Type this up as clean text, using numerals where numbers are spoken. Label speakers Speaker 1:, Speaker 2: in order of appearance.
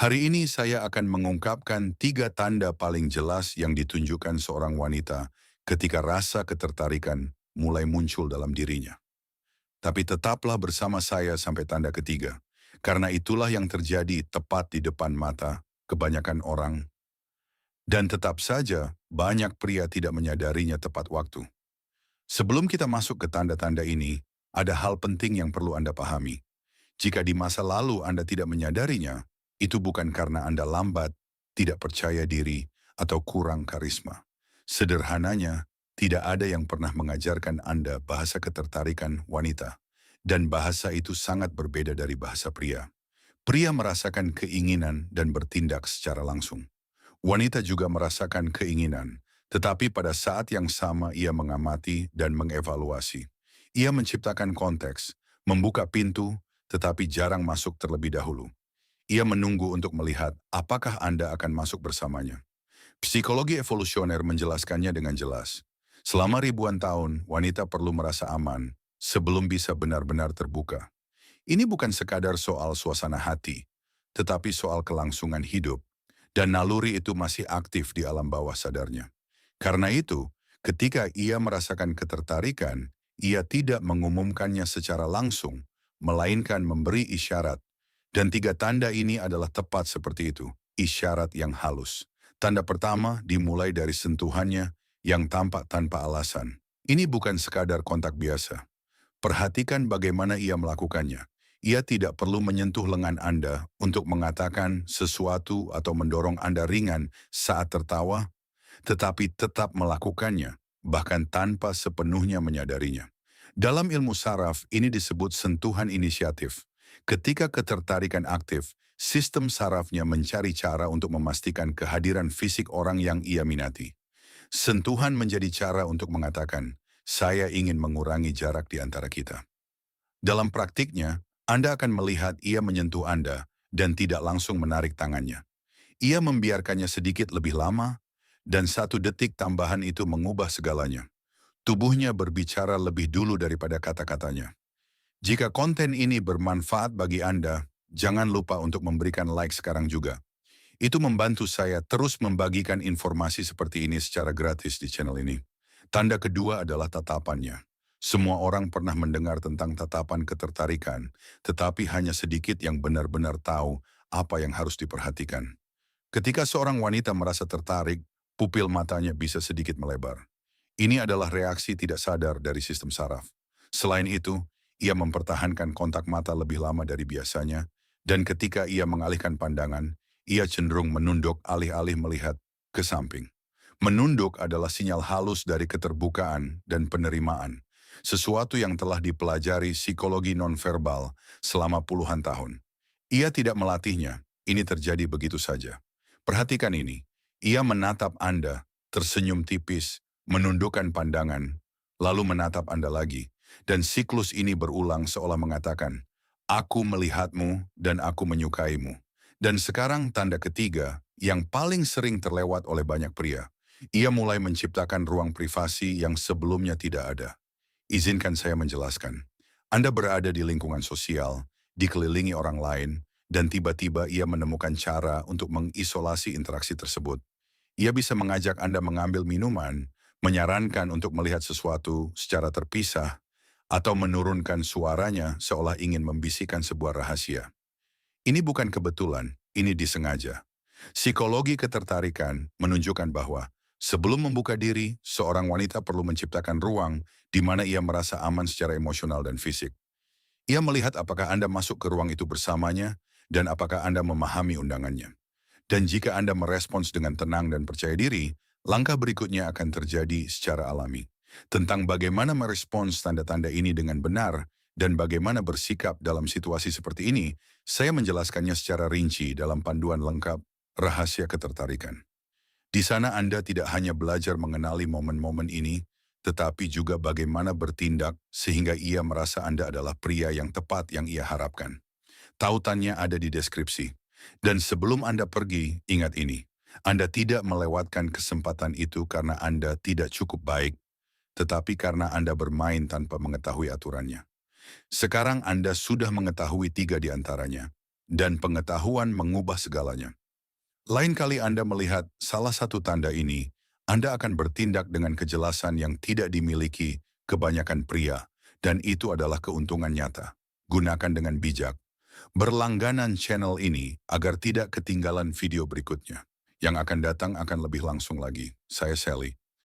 Speaker 1: Hari ini saya akan mengungkapkan 3 tanda paling jelas yang ditunjukkan seorang wanita ketika rasa ketertarikan mulai muncul dalam dirinya. Tapi tetaplah bersama saya sampai tanda ketiga, karena itulah yang terjadi tepat di depan mata kebanyakan orang, dan tetap saja banyak pria tidak menyadarinya tepat waktu. Sebelum kita masuk ke tanda-tanda ini, ada hal penting yang perlu Anda pahami. Jika di masa lalu Anda tidak menyadarinya, itu bukan karena Anda lambat, tidak percaya diri, atau kurang karisma. Sederhananya, tidak ada yang pernah mengajarkan Anda bahasa ketertarikan wanita. Dan bahasa itu sangat berbeda dari bahasa pria. Pria merasakan keinginan dan bertindak secara langsung. Wanita juga merasakan keinginan, tetapi pada saat yang sama ia mengamati dan mengevaluasi. Ia menciptakan konteks, membuka pintu, tetapi jarang masuk terlebih dahulu. Ia menunggu untuk melihat apakah Anda akan masuk bersamanya. Psikologi evolusioner menjelaskannya dengan jelas. Selama ribuan tahun, wanita perlu merasa aman sebelum bisa benar-benar terbuka. Ini bukan sekadar soal suasana hati, tetapi soal kelangsungan hidup, dan naluri itu masih aktif di alam bawah sadarnya. Karena itu, ketika ia merasakan ketertarikan, ia tidak mengumumkannya secara langsung, melainkan memberi isyarat. Dan 3 tanda ini adalah tepat seperti itu, isyarat yang halus. Tanda pertama dimulai dari sentuhannya yang tampak tanpa alasan. Ini bukan sekadar kontak biasa. Perhatikan bagaimana ia melakukannya. Ia tidak perlu menyentuh lengan Anda untuk mengatakan sesuatu atau mendorong Anda ringan saat tertawa, tetapi tetap melakukannya, bahkan tanpa sepenuhnya menyadarinya. Dalam ilmu saraf, ini disebut sentuhan inisiatif. Ketika ketertarikan aktif, sistem sarafnya mencari cara untuk memastikan kehadiran fisik orang yang ia minati. Sentuhan menjadi cara untuk mengatakan, saya ingin mengurangi jarak di antara kita. Dalam praktiknya, Anda akan melihat ia menyentuh Anda dan tidak langsung menarik tangannya. Ia membiarkannya sedikit lebih lama, dan 1 detik tambahan itu mengubah segalanya. Tubuhnya berbicara lebih dulu daripada kata-katanya. Jika konten ini bermanfaat bagi Anda, jangan lupa untuk memberikan like sekarang juga. Itu membantu saya terus membagikan informasi seperti ini secara gratis di channel ini. Tanda kedua adalah tatapannya. Semua orang pernah mendengar tentang tatapan ketertarikan, tetapi hanya sedikit yang benar-benar tahu apa yang harus diperhatikan. Ketika seorang wanita merasa tertarik, pupil matanya bisa sedikit melebar. Ini adalah reaksi tidak sadar dari sistem saraf. Selain itu, ia mempertahankan kontak mata lebih lama dari biasanya, dan ketika ia mengalihkan pandangan, ia cenderung menunduk alih-alih melihat ke samping. Menunduk adalah sinyal halus dari keterbukaan dan penerimaan, sesuatu yang telah dipelajari psikologi nonverbal selama puluhan tahun. Ia tidak melatihnya, ini terjadi begitu saja. Perhatikan ini, ia menatap Anda, tersenyum tipis, menundukkan pandangan, lalu menatap Anda lagi, dan siklus ini berulang seolah mengatakan, aku melihatmu dan aku menyukaimu. Dan sekarang tanda ketiga, yang paling sering terlewat oleh banyak pria. Ia mulai menciptakan ruang privasi yang sebelumnya tidak ada. Izinkan saya menjelaskan. Anda berada di lingkungan sosial, dikelilingi orang lain, dan tiba-tiba ia menemukan cara untuk mengisolasi interaksi tersebut. Ia bisa mengajak Anda mengambil minuman, menyarankan untuk melihat sesuatu secara terpisah, atau menurunkan suaranya seolah ingin membisikkan sebuah rahasia. Ini bukan kebetulan, ini disengaja. Psikologi ketertarikan menunjukkan bahwa sebelum membuka diri, seorang wanita perlu menciptakan ruang di mana ia merasa aman secara emosional dan fisik. Ia melihat apakah Anda masuk ke ruang itu bersamanya dan apakah Anda memahami undangannya. Dan jika Anda merespons dengan tenang dan percaya diri, langkah berikutnya akan terjadi secara alami. Tentang bagaimana merespons tanda-tanda ini dengan benar dan bagaimana bersikap dalam situasi seperti ini, saya menjelaskannya secara rinci dalam panduan lengkap Rahasia Ketertarikan. Di sana Anda tidak hanya belajar mengenali momen-momen ini, tetapi juga bagaimana bertindak sehingga ia merasa Anda adalah pria yang tepat yang ia harapkan. Tautannya ada di deskripsi. Dan sebelum Anda pergi, ingat ini. Anda tidak melewatkan kesempatan itu karena Anda tidak cukup baik, tetapi karena Anda bermain tanpa mengetahui aturannya. Sekarang Anda sudah mengetahui 3 di antaranya. dan pengetahuan mengubah segalanya. Lain kali Anda melihat salah satu tanda ini, Anda akan bertindak dengan kejelasan yang tidak dimiliki kebanyakan pria, dan itu adalah keuntungan nyata. Gunakan dengan bijak. Berlangganan channel ini agar tidak ketinggalan video berikutnya. Yang akan datang akan lebih langsung lagi. Saya Sally.